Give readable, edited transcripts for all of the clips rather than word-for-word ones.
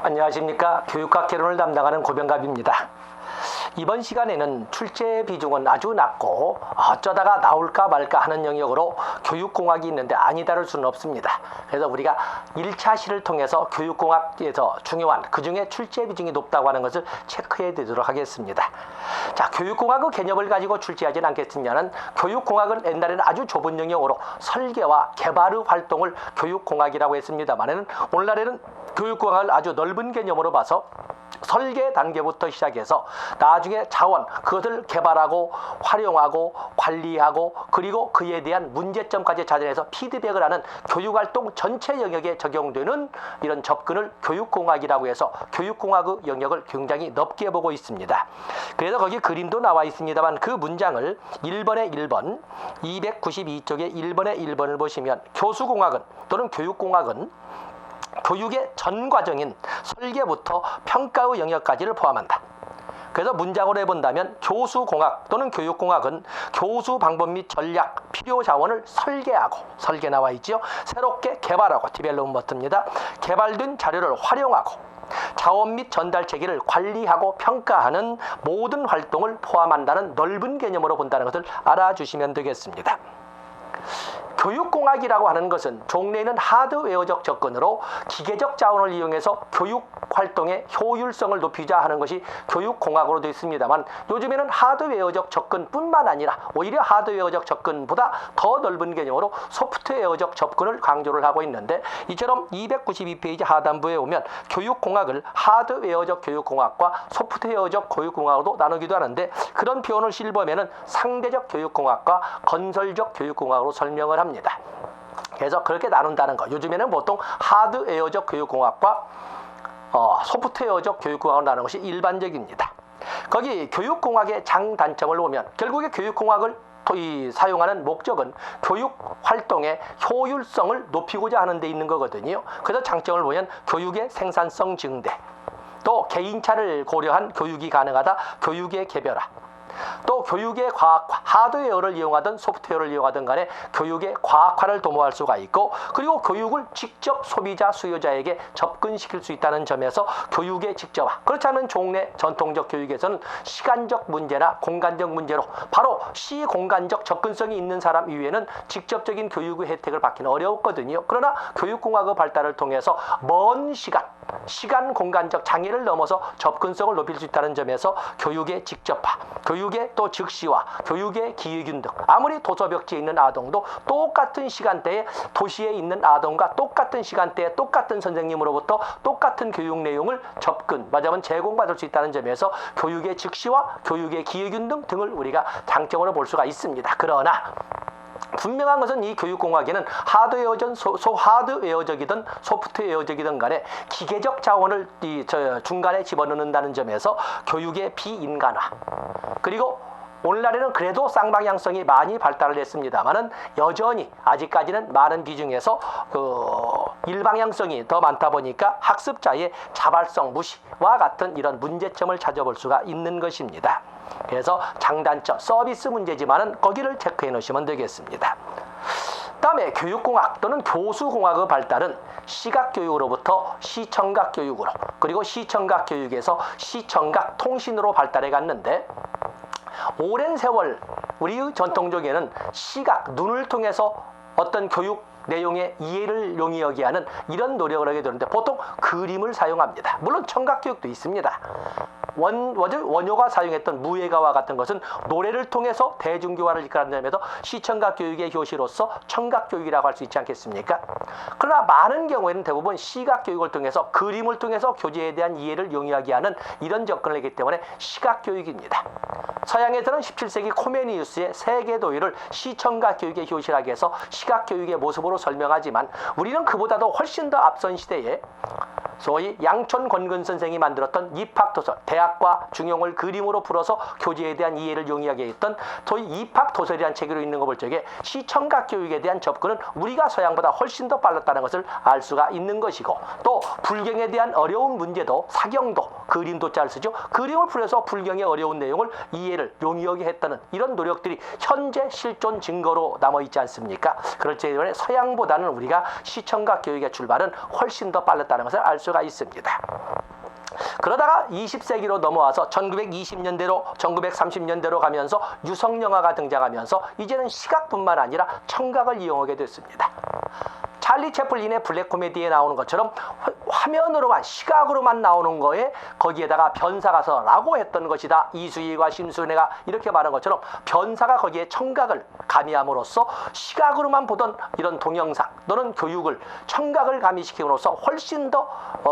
안녕하십니까. 교육학 개론을 담당하는 고병갑입니다. 이번 시간에는 출제 비중은 아주 낮고 어쩌다가 나올까 말까 하는 영역으로 교육공학이 있는데 아니다를 수는 없습니다. 그래서 우리가 1차 시를 통해서 교육공학에서 중요한 그중에 출제 비중이 높다고 하는 것을 체크해 드리도록 하겠습니다. 자, 교육공학의 개념을 가지고 출제하진 않겠으면 교육공학은 옛날에는 아주 좁은 영역으로 설계와 개발의 활동을 교육공학이라고 했습니다만 오늘날에는 교육공학을 아주 넓은 개념으로 봐서 설계 단계부터 시작해서 나중에 자원, 그것을 개발하고 활용하고 관리하고 그리고 그에 대한 문제점까지 찾아내서 피드백을 하는 교육활동 전체 영역에 적용되는 이런 접근을 교육공학이라고 해서 교육공학의 영역을 굉장히 넓게 보고 있습니다. 그래서 거기 그림도 나와 있습니다만 그 문장을 1번에 1번, 292쪽에 1번에 1번을 보시면 교수공학은 또는 교육공학은 교육의 전 과정인 설계부터 평가의 영역까지를 포함한다. 그래서 문장으로 해본다면 교수공학 또는 교육공학은 교수 방법 및 전략, 필요 자원을 설계하고, 설계 나와 있죠. 새롭게 개발하고, 디벨롭먼트입니다. 개발된 자료를 활용하고 자원 및 전달 체계를 관리하고 평가하는 모든 활동을 포함한다는 넓은 개념으로 본다는 것을 알아주시면 되겠습니다. 교육공학이라고 하는 것은 종래에는 하드웨어적 접근으로 기계적 자원을 이용해서 교육 활동의 효율성을 높이자 하는 것이 교육공학으로 되어 있습니다만 요즘에는 하드웨어적 접근뿐만 아니라 오히려 하드웨어적 접근보다 더 넓은 개념으로 소프트웨어적 접근을 강조를 하고 있는데 이처럼 292페이지 하단부에 오면 교육공학을 하드웨어적 교육공학과 소프트웨어적 교육공학으로 나누기도 하는데 그런 표현을 실범에는 상대적 교육공학과 건설적 교육공학으로 설명을 합니다. 그래서 그렇게 나눈다는 거. 요즘에는 보통 하드웨어적 교육공학과 소프트웨어적 교육공학으로 나누는 것이 일반적입니다. 거기 교육공학의 장단점을 보면 결국에 교육공학을 사용하는 목적은 교육 활동의 효율성을 높이고자 하는 데 있는 거거든요. 그래서 장점을 보면 교육의 생산성 증대, 또 개인차를 고려한 교육이 가능하다, 교육의 개별화, 또 교육의 과학화, 하드웨어를 이용하든 소프트웨어를 이용하든 간에 교육의 과학화를 도모할 수가 있고 그리고 교육을 직접 소비자, 수요자에게 접근시킬 수 있다는 점에서 교육의 직접화. 그렇지 않은 종래 전통적 교육에서는 시간적 문제나 공간적 문제로 바로 시공간적 접근성이 있는 사람 이외에는 직접적인 교육의 혜택을 받기는 어려웠거든요. 그러나 교육공학의 발달을 통해서 먼 시간 공간적 장애를 넘어서 접근성을 높일 수 있다는 점에서 교육의 직접화, 교육의 또 즉시화, 교육의 기회균 등 아무리 도서벽지에 있는 아동도 똑같은 시간대에 도시에 있는 아동과 똑같은 시간대에 똑같은 선생님으로부터 똑같은 교육 내용을 말하자면 제공받을 수 있다는 점에서 교육의 즉시화, 교육의 기회균 등을 우리가 장점으로 볼 수가 있습니다. 그러나 분명한 것은 이 교육공학에는 하드웨어적이든 소프트웨어적이든 간에 기계적 자원을 중간에 집어넣는다는 점에서 교육의 비인간화, 그리고 오늘날에는 그래도 쌍방향성이 많이 발달을 했습니다만은 여전히 아직까지는 많은 비중에서 일방향성이 더 많다 보니까 학습자의 자발성 무시와 같은 이런 문제점을 찾아볼 수가 있는 것입니다. 그래서 장단점, 서비스 문제지만은 거기를 체크해 놓으시면 되겠습니다. 다음에 교육공학 또는 교수공학의 발달은 시각교육으로부터 시청각 교육으로 그리고 시청각 교육에서 시청각 통신으로 발달해 갔는데 오랜 세월 우리의 전통적에는 시각, 눈을 통해서 어떤 교육 내용의 이해를 용이하게 여기 하는 이런 노력을 하게 되는데 보통 그림을 사용합니다. 물론 청각교육도 있습니다. 원효가 사용했던 무예가와 같은 것은 노래를 통해서 대중교화를 이끌어가는 점에서 시청각교육의 교시로서 청각교육이라고 할 수 있지 않겠습니까? 그러나 많은 경우에는 대부분 시각교육을 통해서 그림을 통해서 교재에 대한 이해를 용이하게 하는 이런 접근을 하기 때문에 시각교육입니다. 서양에서는 17세기 코메니우스의 세계도의를 시청각교육의 교실하게 해서 시각교육의 모습으로 설명하지만 우리는 그보다도 훨씬 더 앞선 시대에 소위 양촌 권근 선생이 만들었던 입학도서, 대학과 중용을 그림으로 풀어서 교재에 대한 이해를 용이하게 했던 소위 입학도서라는 책으로 있는 거 볼 적에 시청각 교육에 대한 접근은 우리가 서양보다 훨씬 더 빨랐다는 것을 알 수가 있는 것이고 또 불경에 대한 어려운 문제도 사경도 그림도 잘 쓰죠. 그림을 풀어서 불경의 어려운 내용을 이해를 용이하게 했다는 이런 노력들이 현재 실존 증거로 남아있지 않습니까? 그럴 때문에 서양보다는 우리가 시청각 교육의 출발은 훨씬 더 빨랐다는 것을 알 수가 있습니다. 그러다가 20세기로 넘어와서 1920년대로 1930년대로 가면서 유성영화가 등장하면서 이제는 시각뿐만 아니라 청각을 이용하게 됐습니다. 찰리 채플린의 블랙 코미디에 나오는 것처럼 화면으로만 시각으로만 나오는 거에 거기에다가 변사가 서라고 했던 것이다. 이수희와 심순애가 이렇게 말한 것처럼 변사가 거기에 청각을 가미함으로써 시각으로만 보던 이런 동영상 또는 교육을 청각을 가미시킴으로써 훨씬 더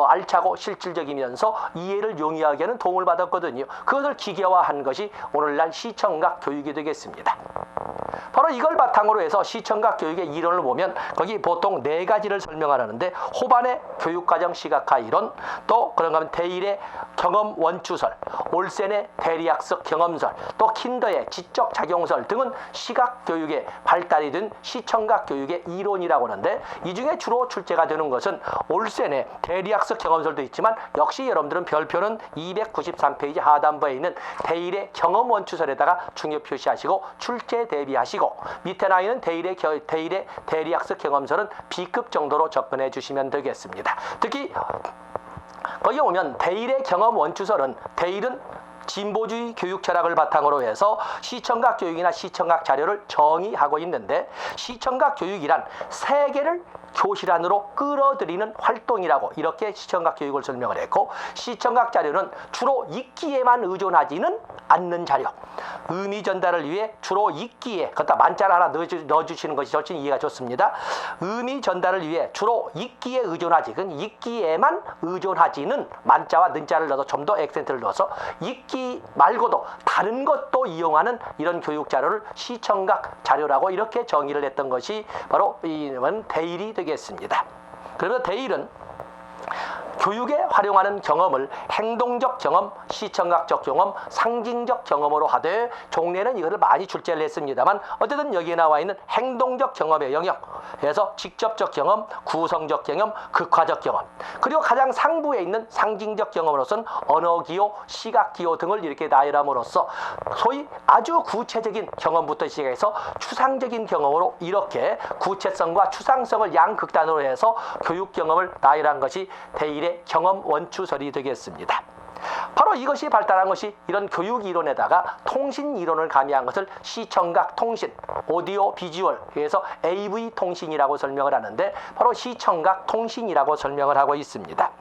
알차고 실질적이면서 이해를 용이하게 하는 도움을 받았거든요. 그것을 기계화한 것이 오늘날 시청각 교육이 되겠습니다. 바로 이걸 바탕으로 해서 시청각 교육의 이론을 보면 거기 보통 네 가지를 설명하는데 호반의 교육과정 시각화 이론, 또 그런가 하면 데일의 경험 원추설, 올센의 대리학습 경험설, 또 킨더의 지적 작용설 등은 시각 교육의 발달이 된 시청각 교육의 이론이라고 하는데 이 중에 주로 출제가 되는 것은 올센의 대리학습 경험설도 있지만 역시 여러분들은 별표는 293페이지 하단부에 있는 데일의 경험 원추설에다가 중요 표시하시고 출제 대비하시고 밑에 나 있는 데일의 대리학습 경험설은 B급 정도로 접근해 주시면 되겠습니다. 특히 거기 오면 데일의 경험 원추설은 데일은 진보주의 교육 철학을 바탕으로 해서 시청각 교육이나 시청각 자료를 정의하고 있는데 시청각 교육이란 세계를 교실 안으로 끌어들이는 활동이라고 이렇게 시청각 교육을 설명을 했고 시청각 자료는 주로 읽기에만 의존하지는 않는 자료, 의미 전달을 위해 주로 읽기에 갖다 만자를 하나 넣어주시는 것이 훨씬 이해가 좋습니다. 의미 전달을 위해 주로 읽기에 의존하지, 그건 읽기에만 의존하지는 만자와 는자를 넣어서 좀 더 액센트를 넣어서 읽기 말고도 다른 것도 이용하는 이런 교육 자료를 시청각 자료라고 이렇게 정의를 했던 것이 바로 이는 데일이 되겠습니다. 그러면 데일은 교육에 활용하는 경험을 행동적 경험, 시청각적 경험, 상징적 경험으로 하되 종래는 이것을 많이 출제를 했습니다만 어쨌든 여기에 나와 있는 행동적 경험의 영역에서 직접적 경험, 구성적 경험, 극화적 경험 그리고 가장 상부에 있는 상징적 경험으로서는 언어기호, 시각기호 등을 이렇게 나열함으로써 소위 아주 구체적인 경험부터 시작해서 추상적인 경험으로 이렇게 구체성과 추상성을 양극단으로 해서 교육 경험을 나열한 것이 데일의 경험 원추설이 되겠습니다. 바로 이것이 발달한 것이 이런 교육 이론에다가 통신 이론을 가미한 것을 시청각 통신, 오디오 비주얼, 그래서 AV 통신이라고 설명을 하는데 바로 시청각 통신이라고 설명을 하고 있습니다.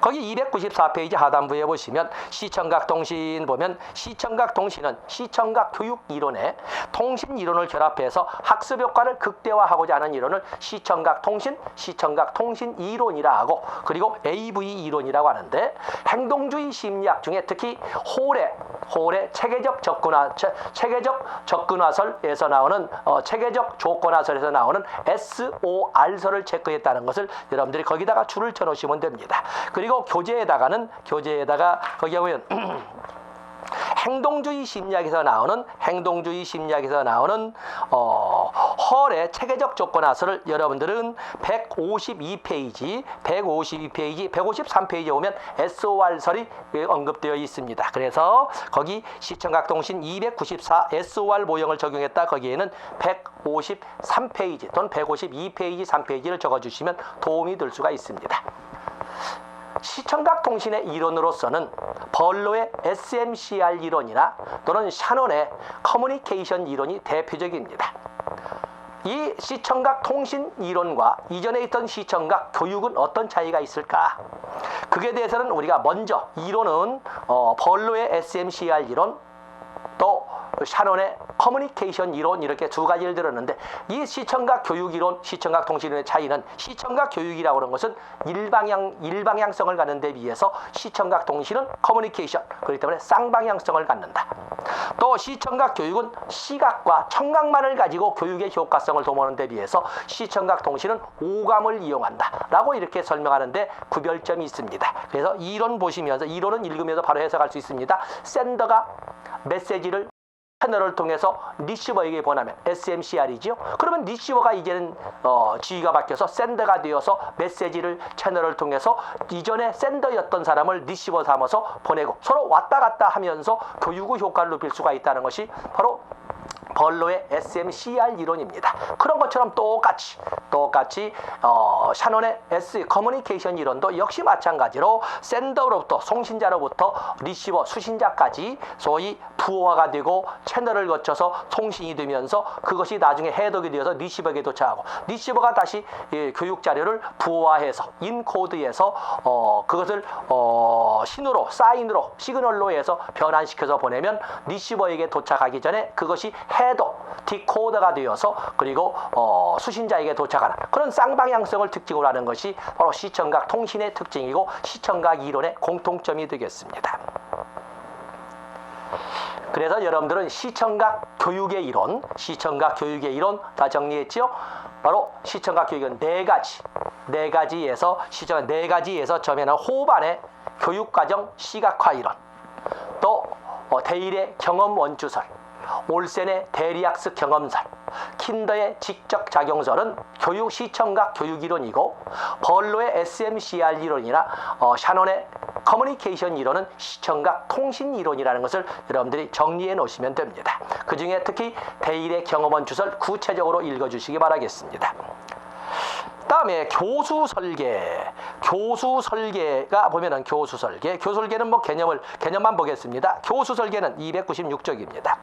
거기 294페이지 하단부에 보시면 시청각 통신 보면 시청각 통신은 시청각 교육 이론에 통신 이론을 결합해서 학습 효과를 극대화하고자 하는 이론을 시청각 통신 이론이라 하고 그리고 AV 이론이라고 하는데 행동주의 심리학 중에 특히 홀의 체계적 접근화설에서 나오는 체계적 조건화설에서 나오는 SOR설을 체크했다는 것을 여러분들이 거기다가 줄을 쳐놓으시면 됩니다. 그리고 교재에다가 거기 보면 행동주의 심리학에서 나오는 헐의 체계적 조건화설을 여러분들은 152페이지, 153페이지에 보면 SOR설이 언급되어 있습니다. 그래서 거기 시청각 통신 294 SOR 모형을 적용했다 거기에는 153페이지 또는 152페이지 3페이지를 적어주시면 도움이 될 수가 있습니다. 시청각 통신의 이론으로서는 벌로의 SMCR 이론이나 또는 샤논의 커뮤니케이션 이론이 대표적입니다. 이 시청각 통신 이론과 이전에 있던 시청각 교육은 어떤 차이가 있을까? 그에 대해서는 우리가 먼저 이론은 벌로의 SMCR 이론 또 샤논의 커뮤니케이션 이론 이렇게 두 가지를 들었는데 이 시청각 교육 이론, 시청각 통신 이론의 차이는 시청각 교육이라고 하는 것은 일방향성을 갖는 데 비해서 시청각 통신은 커뮤니케이션 그렇기 때문에 쌍방향성을 갖는다. 또 시청각 교육은 시각과 청각만을 가지고 교육의 효과성을 도모하는 데 비해서 시청각 통신은 오감을 이용한다 라고 이렇게 설명하는데 구별점이 있습니다. 그래서 이론 보시면서 이론은 읽으면서 바로 해석할 수 있습니다. 샌더가 메시지를 채널을 통해서 리시버에게 보내면 SMCR이죠. 그러면 리시버가 이제는 지위가 바뀌어서 샌더가 되어서 메시지를 채널을 통해서 이전에 샌더였던 사람을 리시버 삼아서 보내고 서로 왔다 갔다 하면서 교육 후 효과를 높일 수가 있다는 것이 바로 벌로의 SMCR 이론입니다. 그런 것처럼 똑같이 샤논의 커뮤니케이션 이론도 역시 마찬가지로 샌더로부터 송신자로부터 리시버 수신자까지 소위 부호화가 되고 채널을 거쳐서 송신이 되면서 그것이 나중에 해독이 되어서 리시버에게 도착하고 리시버가 다시 교육 자료를 부호화해서 인코드해서 그것을 신호로 사인으로 시그널로 해서 변환시켜서 보내면 리시버에게 도착하기 전에 그것이 해독 디코더가 되어서 그리고 수신자에게 도착하는 그런 쌍방향성을 특징으로 하는 것이 바로 시청각 통신의 특징이고 시청각 이론의 공통점이 되겠습니다. 그래서 여러분들은 시청각 교육의 이론 다 정리했지요? 바로 시청각 교육은 네 가지에서 점에는 호반의 교육과정 시각화 이론, 또 데일의 경험 원주설, 올센의 대리학습 경험설, 킨더의 직접 작용설은 교육 시청각 교육 이론이고 벌로의 SMCR 이론이나 샤논의 커뮤니케이션 이론은 시청각 통신 이론이라는 것을 여러분들이 정리해 놓으시면 됩니다. 그 중에 특히 데일의 경험원 주설 구체적으로 읽어주시기 바라겠습니다. 다음에 교수설계가 보면은 교수설계는 뭐 개념만 보겠습니다. 교수설계는 296쪽입니다.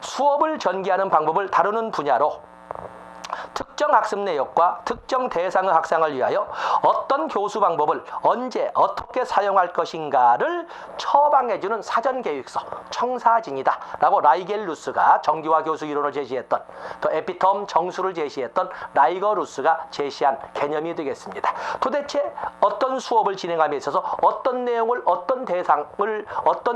수업을 전개하는 방법을 다루는 분야로 특정 학습 내역과 특정 대상의 학상을 위하여 어떤 교수 방법을 언제 어떻게 사용할 것인가를 처방해주는 사전계획서 청사진이다 라고 라이겔루스가 정규화 교수 이론을 제시했던 또 에피톰 정수를 제시했던 라이거루스가 제시한 개념이 되겠습니다. 도대체 어떤 수업을 진행함에 있어서 어떤 내용을 어떤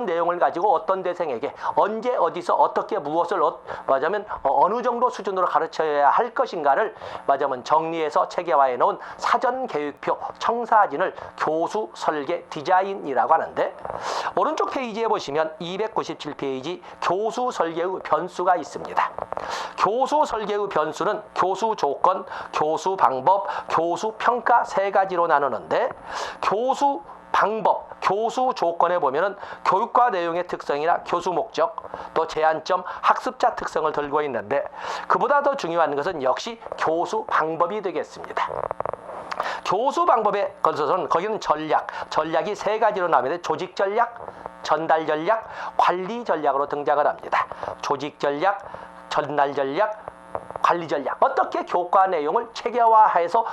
내용을 가지고 어떤 대상에게 언제 어디서 어떻게 무엇을 말하자면 어느 정도 수준으로 가르쳐야 할 것인가를 말하자면 정리해서 체계화해 놓은 사전 계획표 청사진을 교수 설계 디자인이라고 하는데 오른쪽 페이지에 보시면 297페이지 교수 설계의 변수가 있습니다. 교수 설계의 변수는 교수 조건, 교수 방법, 교수 평가 세 가지로 나누는데 교수 방법, 교수 조건에 보면은 교육과 내용의 특성이나 교수 목적, 또 제한점, 학습자 특성을 들고 있는데 그보다 더 중요한 것은 역시 교수 방법이 되겠습니다. 교수 방법에 걸쳐서는 거기는 전략이 세 가지로 나누는데 조직 전략, 전달 전략, 관리 전략으로 등장을 합니다. 조직 전략, 전달 전략, 관리 전략, 어떻게 교과 내용을 체계화해서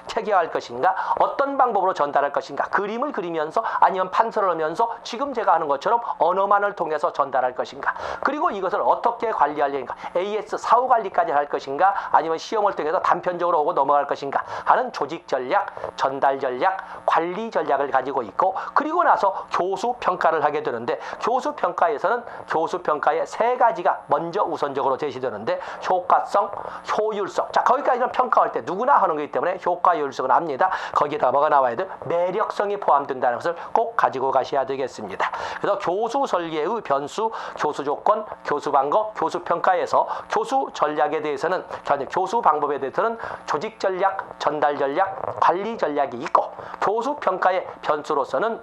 체계화할 것인가, 어떤 방법으로 전달할 것인가, 그림을 그리면서 아니면 판서를 하면서 지금 제가 하는 것처럼 언어만을 통해서 전달할 것인가, 그리고 이것을 어떻게 관리하려는가, AS 사후 관리까지 할 것인가, 아니면 시험을 통해서 단편적으로 오고 넘어갈 것인가 하는 조직 전략, 전달 전략, 관리 전략을 가지고 있고, 그리고 나서 교수 평가를 하게 되는데 교수 평가에서는 교수 평가의 세 가지가 먼저 우선적으로 제시되는데 효과성, 효율성. 자, 거기까지는 평가할 때 누구나 하는 거기 때문에 효과, 효율성은 압니다. 거기에다 뭐가 나와야 돼? 매력성이 포함된다는 것을 꼭 가지고 가셔야 되겠습니다. 그래서 교수 설계의 변수, 교수 조건, 교수 방법, 교수 평가에서 교수 전략에 대해서는 교수 방법에 대해서는 조직 전략, 전달 전략, 관리 전략이 있고 교수 평가의 변수로서는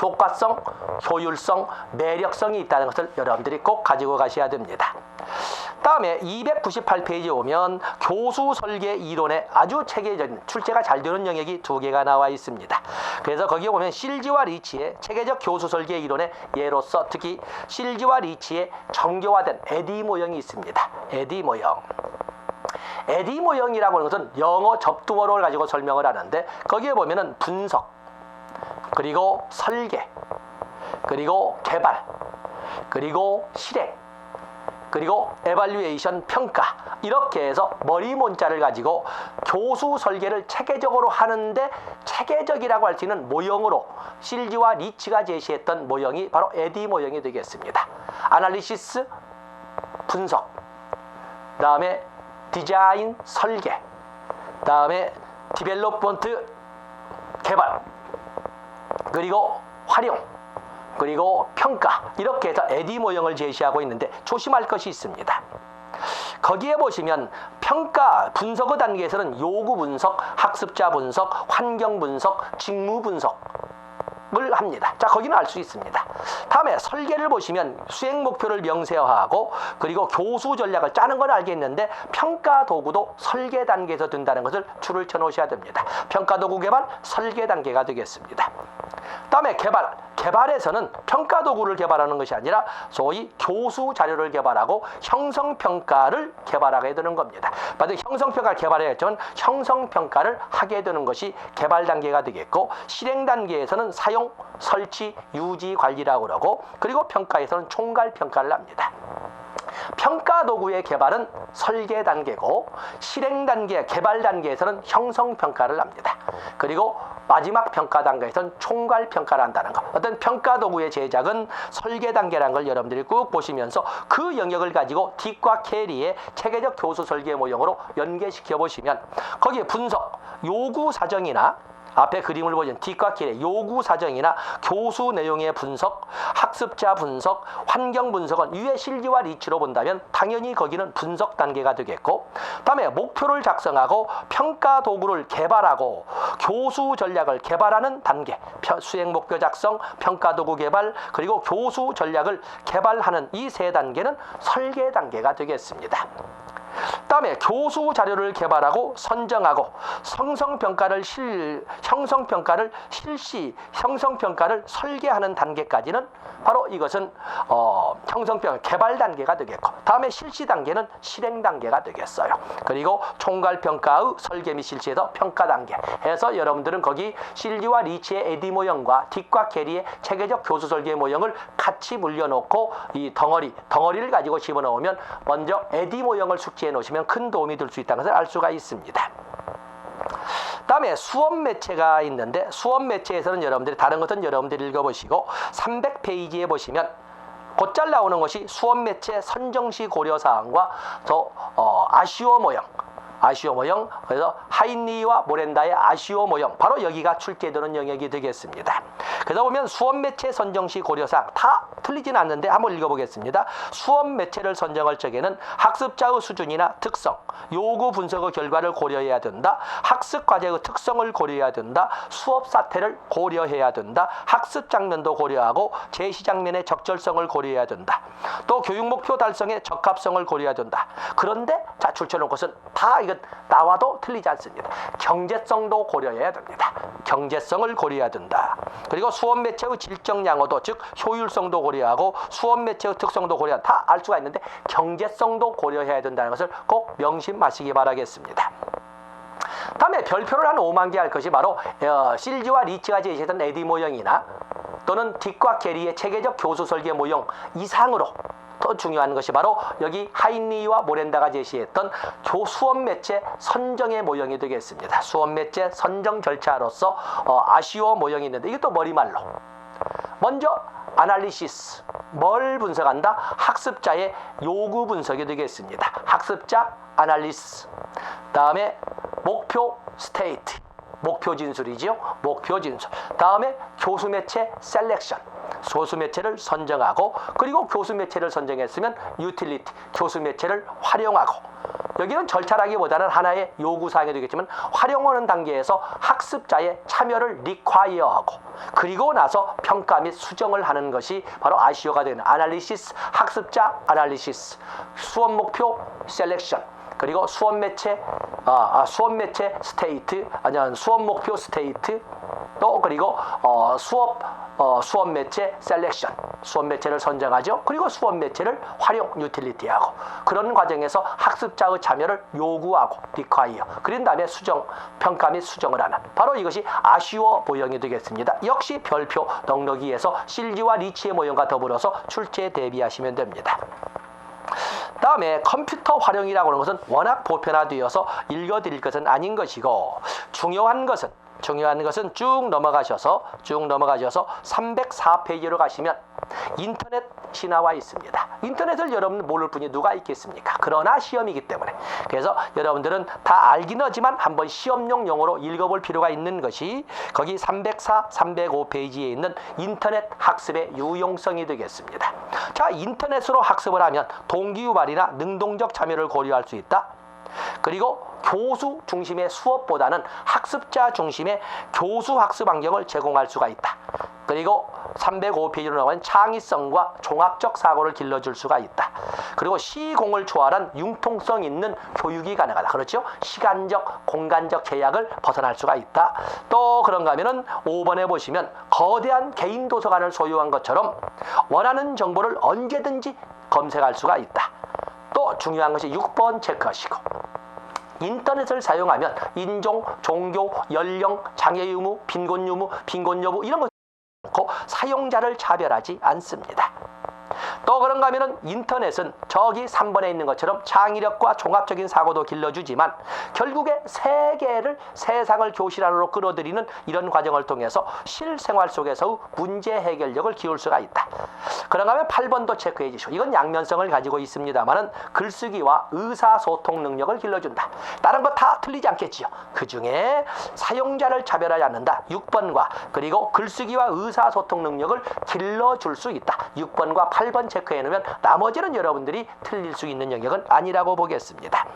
효과성, 효율성, 매력성이 있다는 것을 여러분들이 꼭 가지고 가셔야 됩니다. 다음에 298페이지에 오면 교수 설계 이론의 아주 체계적인 출제가 잘 되는 영역이 두 개가 나와 있습니다. 그래서 거기에 보면 실지와 리치의 체계적 교수 설계 이론의 예로서 특히 실지와 리치의 정교화된 에디 모형이 있습니다. 에디 모형. 에디 모형이라고 하는 것은 영어 접두어를 가지고 설명을 하는데 거기에 보면은 분석, 그리고 설계, 그리고 개발, 그리고 실행, 그리고 에발리에이션 평가, 이렇게 해서 머리문자를 가지고 교수 설계를 체계적으로 하는데 체계적이라고 할 수 있는 모형으로 실지와 리치가 제시했던 모형이 바로 에디 모형이 되겠습니다. 아날리시스, 분석, 다음에 디자인, 설계, 다음에 디벨롭먼트, 개발, 그리고 활용, 그리고 평가 이렇게 해서 에디 모형을 제시하고 있는데 조심할 것이 있습니다. 거기에 보시면 평가 분석의 단계에서는 요구 분석, 학습자 분석, 환경 분석, 직무 분석을 합니다. 자, 거기는 알 수 있습니다. 다음에 설계를 보시면 수행 목표를 명세화하고 그리고 교수 전략을 짜는 건 알겠는데 평가 도구도 설계 단계에서 든다는 것을 줄을 쳐 놓으셔야 됩니다. 평가 도구 개발, 설계 단계가 되겠습니다. 다음에 개발에서는 평가 도구를 개발하는 것이 아니라 소위 교수 자료를 개발하고 형성평가를 개발하게 되는 겁니다. 만약 형성평가를 개발해야지만 형성평가를 하게 되는 것이 개발 단계가 되겠고, 실행 단계에서는 사용, 설치, 유지, 관리라고 그러고, 그리고 평가에서는 총괄 평가를 합니다. 평가 도구의 개발은 설계 단계고, 실행 단계, 개발 단계에서는 형성 평가를 합니다. 그리고 마지막 평가 단계에서는 총괄 평가를 한다는 것. 어떤 평가 도구의 제작은 설계 단계라는 걸 여러분들이 꼭 보시면서 그 영역을 가지고 딕과 캐리의 체계적 교수 설계 모형으로 연계시켜 보시면 거기에 분석, 요구 사정이나 앞에 그림을 보시면 딕과 캐리, 요구 사정이나 교수 내용의 분석, 학습자 분석, 환경 분석은 위의 실기와 리치로 본다면 당연히 거기는 분석 단계가 되겠고, 다음에 목표를 작성하고 평가 도구를 개발하고 교수 전략을 개발하는 단계, 수행 목표 작성, 평가 도구 개발, 그리고 교수 전략을 개발하는 이 세 단계는 설계 단계가 되겠습니다. 다음에 교수 자료를 개발하고 선정하고 형성평가를 설계하는 단계까지는 바로 이것은 형성평가 개발 단계가 되겠고, 다음에 실시 단계는 실행 단계가 되겠어요. 그리고 총괄평가의 설계 및 실시에서 평가 단계 해서 여러분들은 거기 실리와 리치의 에디 모형과 딕과 캐리의 체계적 교수 설계 모형을 같이 물려놓고 이 덩어리를 가지고 집어넣으면 먼저 에디 모형을 숙지해 놓으시면 큰 도움이 될 수 있다는 것을 알 수가 있습니다. 다음에 수업 매체가 있는데, 수업 매체에서는 여러분들이 다른 것은 여러분들이 읽어보시고 300페이지에 보시면 곧잘 나오는 것이 수업 매체 선정 시 고려 사항과 아시오 모형, 그래서 하인리와 모렌다의 아시오 모형, 바로 여기가 출제되는 영역이 되겠습니다. 그러다 보면 수업 매체 선정 시 고려사항 다 틀리진 않는데 한번 읽어보겠습니다. 수업 매체를 선정할 적에는 학습자의 수준이나 특성, 요구 분석의 결과를 고려해야 된다. 학습 과제의 특성을 고려해야 된다. 수업 사태를 고려해야 된다. 학습 장면도 고려하고 제시 장면의 적절성을 고려해야 된다. 또 교육 목표 달성의 적합성을 고려해야 된다. 그런데 자, 출처는 것은 다 이건 나와도 틀리지 않습니다. 경제성도 고려해야 됩니다. 경제성을 고려해야 된다. 그리고 수업 매체의 질적 양호도, 즉 효율성도 고려하고 수업 매체의 특성도 고려한다. 다 알 수가 있는데 경제성도 고려해야 된다는 것을 꼭 명심하시기 바라겠습니다. 다음에 별표를 한 5만 개 할 것이 바로 실지와 리치가 제시했던 에디 모형이나 또는 딕과 캐리의 체계적 교수 설계 모형 이상으로 더 중요한 것이 바로 여기 하인리와 모렌다가 제시했던 수업 매체 선정의 모형이 되겠습니다. 수업 매체 선정 절차로서 아시오 모형이 있는데 이것도 머리말로 먼저 아날리시스, 뭘 분석한다? 학습자의 요구 분석이 되겠습니다. 학습자 아날리시스. 다음에 목표 스테이트, 목표 진술이죠. 목표 진술. 다음에 교수 매체 셀렉션, 교수 매체를 선정하고, 그리고 교수 매체를 선정했으면 유틸리티, 교수 매체를 활용하고, 여기는 절차라기보다는 하나의 요구사항이 되겠지만 활용하는 단계에서 학습자의 참여를 리콰이어하고 그리고 나서 평가 및 수정을 하는 것이 바로 아시오가 되는 아날리시스, 학습자 아날리시스, 수업 목표 셀렉션, 그리고 수업 매체 스테이트, 아니면 수업 목표 스테이트, 또 그리고 수업 매체 셀렉션, 수업 매체를 선정하죠. 그리고 수업 매체를 활용 유틸리티하고, 그런 과정에서 학습자의 참여를 요구하고 리콰이어, 그린 다음에 수정, 평가 및 수정을 하는, 바로 이것이 아시오 모형이 되겠습니다. 역시 별표 넉넉이에서 실지와 리치의 모형과 더불어서 출제에 대비하시면 됩니다. 다음에 컴퓨터 활용이라고 하는 것은 워낙 보편화되어서 읽어드릴 것은 아닌 것이고, 중요한 것은 쭉 넘어가셔서 304페이지로 가시면 인터넷이 나와 있습니다. 인터넷을 여러분 모를 분이 누가 있겠습니까? 그러나 시험이기 때문에. 그래서 여러분들은 다 알긴 하지만 한번 시험용 용어로 읽어볼 필요가 있는 것이 거기 304, 305페이지에 있는 인터넷 학습의 유용성이 되겠습니다. 자, 인터넷으로 학습을 하면 동기유발이나 능동적 참여를 고려할 수 있다. 그리고 교수 중심의 수업보다는 학습자 중심의 교수 학습 환경을 제공할 수가 있다. 그리고 305페이지로 나오는 창의성과 종합적 사고를 길러줄 수가 있다. 그리고 시공을 초월한 융통성 있는 교육이 가능하다. 그렇죠? 시간적, 공간적 제약을 벗어날 수가 있다. 또 그런가 하면은 5번에 보시면 거대한 개인 도서관을 소유한 것처럼 원하는 정보를 언제든지 검색할 수가 있다. 또 중요한 것이 6번 체크하시고, 인터넷을 사용하면 인종, 종교, 연령, 장애 유무, 빈곤 유무, 빈곤 여부 이런 것 사용자를 차별하지 않습니다. 또 그런가 하면은 인터넷은 저기 3번에 있는 것처럼 창의력과 종합적인 사고도 길러주지만 결국에 세상을 교실 안으로 끌어들이는 이런 과정을 통해서 실생활 속에서 문제 해결력을 키울 수가 있다. 그런가 하면 8번도 체크해 주시고, 이건 양면성을 가지고 있습니다만은 글쓰기와 의사소통 능력을 길러준다. 다른 거 다 틀리지 않겠지요. 그 중에 사용자를 차별하지 않는다. 6번과 그리고 글쓰기와 의사소통 능력을 길러줄 수 있다. 6번과 8번 체크해 놓으면 나머지는 여러분들이 틀릴 수 있는 영역은 아니라고 보겠습니다.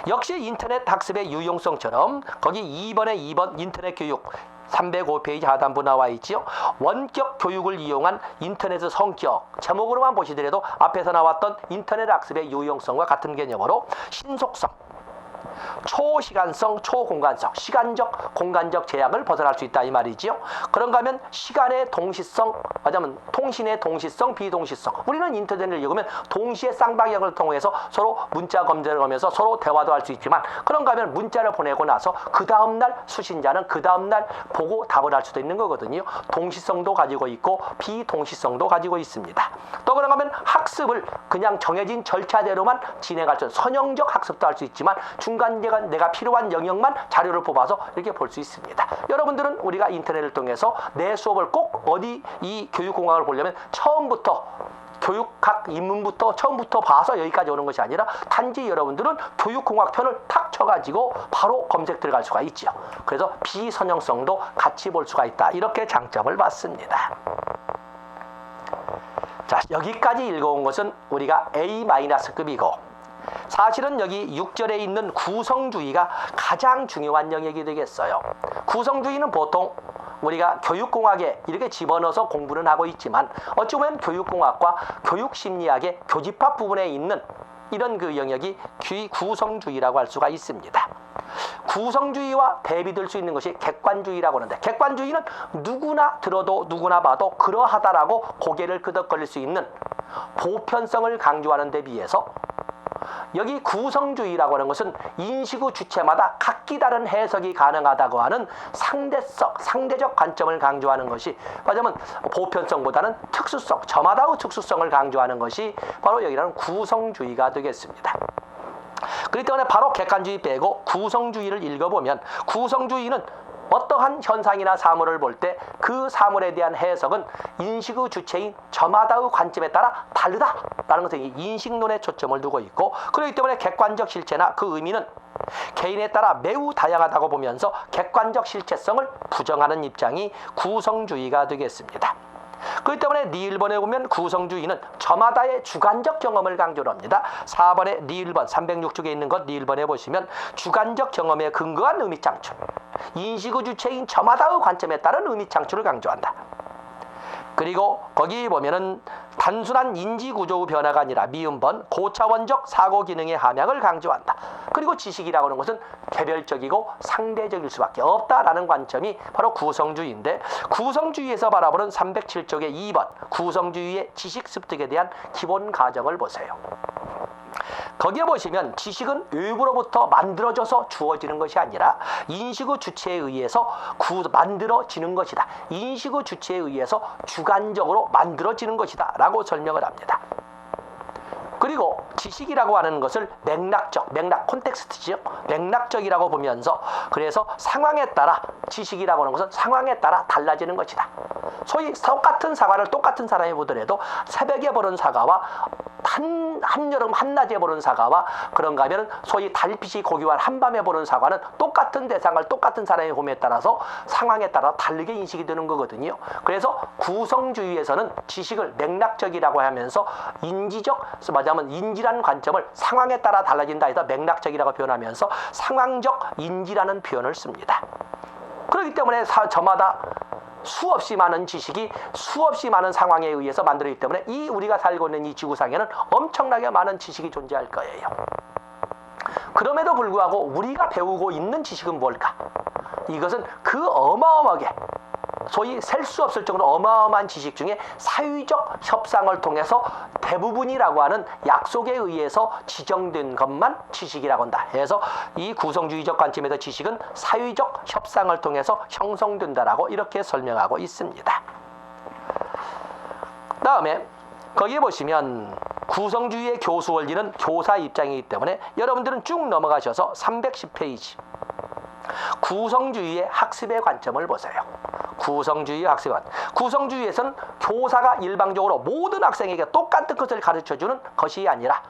역시 인터넷 학습의 유용성처럼 거기 2번 인터넷 교육 305페이지 하단부 나와 있지요. 원격 교육을 이용한 인터넷의 성격, 제목으로만 보시더라도 앞에서 나왔던 인터넷 학습의 유용성과 같은 개념으로 신속성, 초시간성, 초공간성, 시간적, 공간적 제약을 벗어날 수 있다 이 말이지요. 그런가 하면 시간의 동시성, 맞으면 통신의 동시성, 비동시성. 우리는 인터넷을 읽으면 동시에 쌍방향을 통해서 서로 문자 검색을 하면서 서로 대화도 할 수 있지만, 그런가 하면 문자를 보내고 나서 그 다음날 수신자는 그 다음날 보고 답을 할 수도 있는 거거든요. 동시성도 가지고 있고 비동시성도 가지고 있습니다. 또 그런가 하면 학습을 그냥 정해진 절차대로만 진행할 수 있는 선형적 학습도 할 수 있지만 중간 내가 필요한 영역만 자료를 뽑아서 이렇게 볼 수 있습니다. 여러분들은 우리가 인터넷을 통해서 내 수업을 꼭 어디 이 교육공학을 보려면 처음부터 교육학 입문부터 처음부터 봐서 여기까지 오는 것이 아니라 단지 여러분들은 교육공학 편을 탁 쳐가지고 바로 검색 들어갈 수가 있죠. 그래서 비선형성도 같이 볼 수가 있다. 이렇게 장점을 받습니다. 자, 여기까지 읽어온 것은 우리가 A-급이고, 사실은 여기 6절에 있는 구성주의가 가장 중요한 영역이 되겠어요. 구성주의는 보통 우리가 교육공학에 이렇게 집어넣어서 공부는 하고 있지만 어찌 보면 교육공학과 교육심리학의 교집합 부분에 있는 이런 그 영역이 구성주의라고 할 수가 있습니다. 구성주의와 대비될 수 있는 것이 객관주의라고 하는데, 객관주의는 누구나 들어도 누구나 봐도 그러하다라고 고개를 끄덕거릴 수 있는 보편성을 강조하는 데 비해서 여기 구성주의라고 하는 것은 인식의 주체마다 각기 다른 해석이 가능하다고 하는 상대적 관점을 강조하는 것이, 말하자면 보편성보다는 특수성, 저마다의 특수성을 강조하는 것이 바로 여기라는 구성주의가 되겠습니다. 그렇기 때문에 바로 객관주의 빼고 구성주의를 읽어보면, 구성주의는 어떠한 현상이나 사물을 볼 때 그 사물에 대한 해석은 인식의 주체인 저마다의 관점에 따라 다르다라는 것은 인식론에 초점을 두고 있고, 그렇기 때문에 객관적 실체나 그 의미는 개인에 따라 매우 다양하다고 보면서 객관적 실체성을 부정하는 입장이 구성주의가 되겠습니다. 그렇기 때문에 니을번에 보면 구성주의는 저마다의 주관적 경험을 강조를 합니다. 4번에 니을번 306쪽에 있는 것 니을번에 보시면 주관적 경험에 근거한 의미 창출, 인식의 주체인 저마다의 관점에 따른 의미 창출을 강조한다. 그리고 거기 보면은 단순한 인지 구조의 변화가 아니라 미음번 고차원적 사고 기능의 함양을 강조한다. 그리고 지식이라고 하는 것은 개별적이고 상대적일 수밖에 없다라는 관점이 바로 구성주의인데, 구성주의에서 바라보는 307쪽의 2번 구성주의의 지식 습득에 대한 기본 가정을 보세요. 거기에 보시면 지식은 외부로부터 만들어져서 주어지는 것이 아니라 인식의 주체에 의해서 만들어지는 것이다. 인식의 주체에 의해서 주관적으로 만들어지는 것이다 라고 설명을 합니다. 그리고 지식이라고 하는 것을 맥락적, 맥락 콘텍스트지요. 맥락적이라고 보면서 그래서 상황에 따라 지식이라고 하는 것은 상황에 따라 달라지는 것이다. 소위 똑같은 사과를 똑같은 사람이 보더라도 새벽에 보는 사과와 한여름 한낮에 보는 사과와 그런가 하면 소위 달빛이 고요한 한밤에 보는 사과는 똑같은 대상을 똑같은 사람이 봄에 따라서 상황에 따라 다르게 인식이 되는 거거든요. 그래서 구성주의에서는 지식을 맥락적이라고 하면서 인지적, 말하자면 인지라는 관점을 상황에 따라 달라진다 해서 맥락적이라고 표현하면서 상황적 인지라는 표현을 씁니다. 그렇기 때문에 저마다 수없이 많은 지식이 수없이 많은 상황에 의해서 만들어지기 때문에 이 우리가 살고 있는 이 지구상에는 엄청나게 많은 지식이 존재할 거예요. 그럼에도 불구하고 우리가 배우고 있는 지식은 뭘까? 이것은 그 어마어마하게 소위 셀 수 없을 정도로 어마어마한 지식 중에 사회적 협상을 통해서 대부분이라고 하는 약속에 의해서 지정된 것만 지식이라고 한다. 그래서 이 구성주의적 관점에서 지식은 사회적 협상을 통해서 형성된다라고 이렇게 설명하고 있습니다. 다음에 거기에 보시면 구성주의의 교수 원리는 교사 입장이기 때문에 여러분들은 쭉 넘어가셔서 310페이지 구성주의의 학습의 관점을 보세요. 구성주의의 학습의 관점. 구성주의에서는 교사가 일방적으로 모든 학생에게 똑같은 것을 가르쳐주는 것이 아니라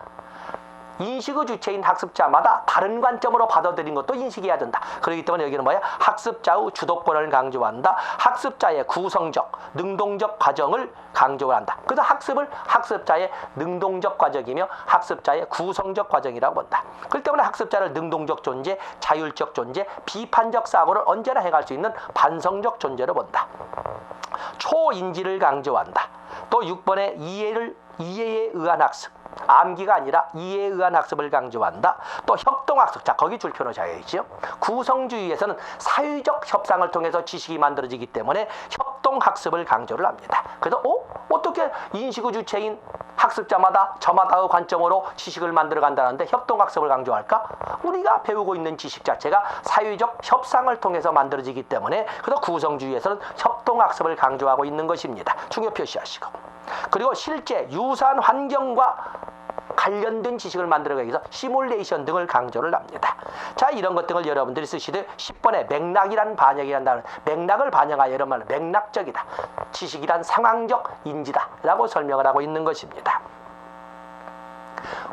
인식의 주체인 학습자마다 다른 관점으로 받아들인 것도 인식해야 된다. 그렇기 때문에 여기는 뭐야? 학습자의 주도권을 강조한다. 학습자의 구성적, 능동적 과정을 강조한다. 그래서 학습을 학습자의 능동적 과정이며 학습자의 구성적 과정이라고 본다. 그렇기 때문에 학습자를 능동적 존재, 자율적 존재, 비판적 사고를 언제나 해갈 수 있는 반성적 존재로 본다. 초인지를 강조한다. 또 6번의 이해에 의한 학습. 암기가 아니라 이해에 의한 학습을 강조한다. 또 협동학습. 자, 거기 줄표로 잡아야겠죠. 구성주의에서는 사회적 협상을 통해서 지식이 만들어지기 때문에 협동학습을 강조를 합니다. 그래서 어떻게 인식의 주체인 학습자마다 저마다의 관점으로 지식을 만들어 간다는데 협동학습을 강조할까? 우리가 배우고 있는 지식 자체가 사회적 협상을 통해서 만들어지기 때문에 그래서 구성주의에서는 협동학습을 강조하고 있는 것입니다. 중요 표시하시고. 그리고 실제 유사한 환경과 관련된 지식을 만들어가기 위해서 시뮬레이션 등을 강조를 합니다. 자, 이런 것 등을 여러분들이 쓰시되 10번에 맥락이란 반영이란다는 맥락을 반영하여 이런 말은 맥락적이다. 지식이란 상황적 인지다 라고 설명을 하고 있는 것입니다.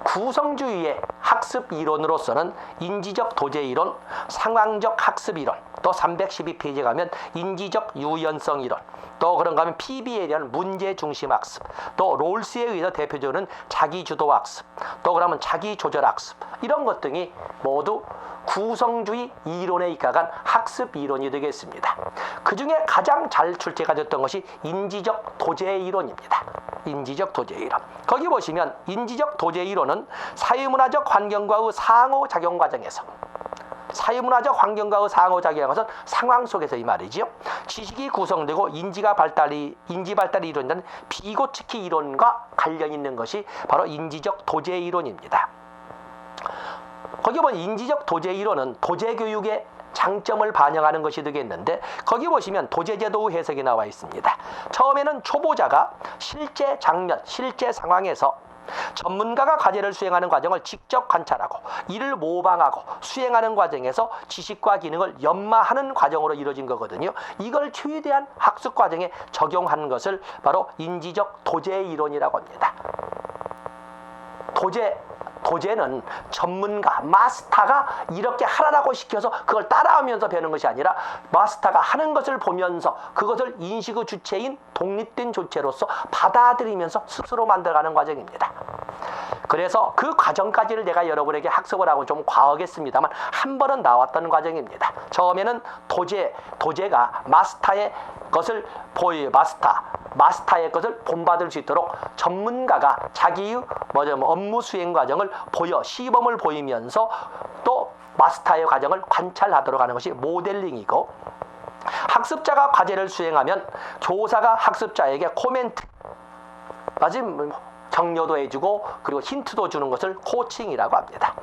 구성주의의 학습 이론으로서는 인지적 도제 이론, 상황적 학습 이론, 또 312페이지에 가면 인지적 유연성 이론, 또 그런가 하면 PB에 대한 문제 중심 학습, 또 롤스에 의해서 대표적으로는 자기 주도 학습, 또 그러면 자기 조절 학습, 이런 것 등이 모두 구성주의 이론에 입각한 학습 이론이 되겠습니다. 그 중에 가장 잘 출제가 됐던 것이 인지적 도제 이론입니다. 인지적 도제 이론. 거기 보시면 인지적 도제 이론은 사회문화적 환경과의 상호작용 과정에서 사회문화적 환경과의 상호작용에서 상황 속에서 이 말이지요. 지식이 구성되고 인지 발달이 이루어진다는 비고치키 이론과 관련 있는 것이 바로 인지적 도제 이론입니다. 거기 보면 인지적 도제 이론은 도제 교육의 장점을 반영하는 것이 되겠는데 거기 보시면 도제제도의 해석이 나와 있습니다. 처음에는 초보자가 실제 장면, 실제 상황에서 전문가가 과제를 수행하는 과정을 직접 관찰하고 이를 모방하고 수행하는 과정에서 지식과 기능을 연마하는 과정으로 이루어진 거거든요. 이걸 최대한 학습 과정에 적용하는 것을 바로 인지적 도제 이론이라고 합니다. 도제는 전문가, 마스터가 이렇게 하라고 시켜서 그걸 따라하면서 배우는 것이 아니라 마스터가 하는 것을 보면서 그것을 인식의 주체인 독립된 주체로서 받아들이면서 스스로 만들어가는 과정입니다. 그래서 그 과정까지를 내가 여러분에게 학습을 하고 좀 과하겠습니다만 한 번은 나왔던 과정입니다. 처음에는 도제가 마스터의 것을 마스터의 것을 본받을 수 있도록 전문가가 자기의 업무 수행 과정을 시범을 보이면서 또 마스터의 과정을 관찰하도록 하는 것이 모델링이고, 학습자가 과제를 수행하면 교사가 학습자에게 코멘트, 격려도 해주고 그리고 힌트도 주는 것을 코칭이라고 합니다.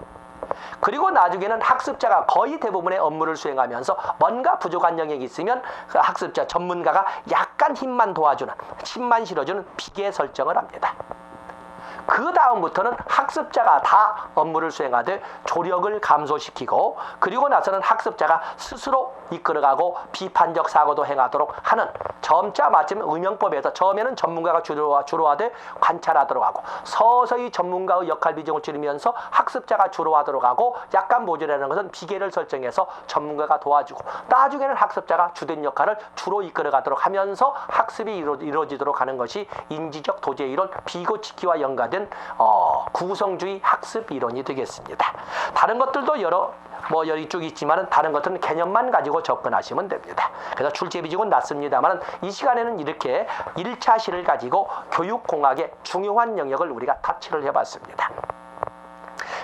그리고 나중에는 학습자가 거의 대부분의 업무를 수행하면서 뭔가 부족한 영역이 있으면 그 학습자 전문가가 약간 힘만 도와주는, 힘만 실어주는 비계 설정을 합니다. 그 다음부터는 학습자가 다 업무를 수행하되 조력을 감소시키고, 그리고 나서는 학습자가 스스로 이끌어가고 비판적 사고도 행하도록 하는, 점자 마침 의명법에서 처음에는 전문가가 주로 하되 관찰하도록 하고, 서서히 전문가의 역할 비중을 줄이면서 학습자가 주로 하도록 하고, 약간 모자라는 것은 비계를 설정해서 전문가가 도와주고, 나중에는 학습자가 주된 역할을 주로 이끌어가도록 하면서 학습이 이루어지도록 하는 것이 인지적 도제 이론 비고치키와 연관된 구성주의 학습 이론이 되겠습니다. 다른 것들도 여러 쭉 있지만은 다른 것들은 개념만 가지고 접근하시면 됩니다. 그래서 출제 비중은 낮습니다만 이 시간에는 이렇게 1차 시를 가지고 교육공학의 중요한 영역을 우리가 터치를 해봤습니다.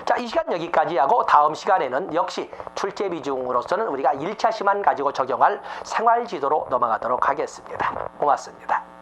자, 이 시간 여기까지 하고 다음 시간에는 역시 출제 비중으로서는 우리가 1차 시만 가지고 적용할 생활지도로 넘어가도록 하겠습니다. 고맙습니다.